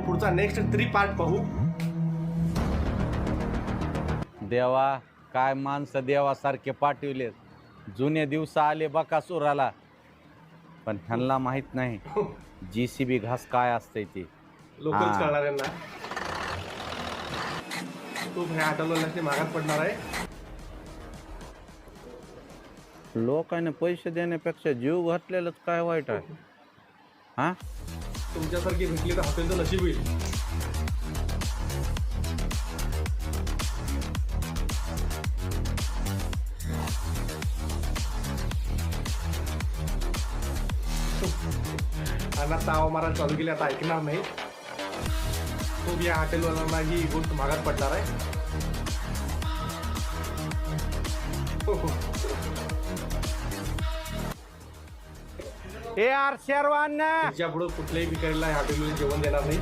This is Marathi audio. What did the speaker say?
पुढचा नेक्स्ट 3 पार्ट पाहू. देवा काय माणसं देवासारखे पाठविले. जुने दिवस आले बकासुराला, पण ह्यांना माहित नाही JCB घास काय असते ते. लोकल हा. कळणार यांना. तो ह्या ऑटोवाल्याने मागात पडणार आहे. लोकांनी पैसे देण्यापेक्षा जीव घातलेलंच काय वाईट आहे. हा तुमच्यासारखी भेटली तर हॉटेलचं नशीब होईल. आणि ताव मारा चालू केली, आता ऐकणार नाही. तो या हॉटेलवाल्यांना ही गोष्ट मागात पडणार आहे. ए यार शेरवान त्याच्या पुढे कुठल्याही भिकारीला हॉटेलमध्ये जेवण देणार नाही.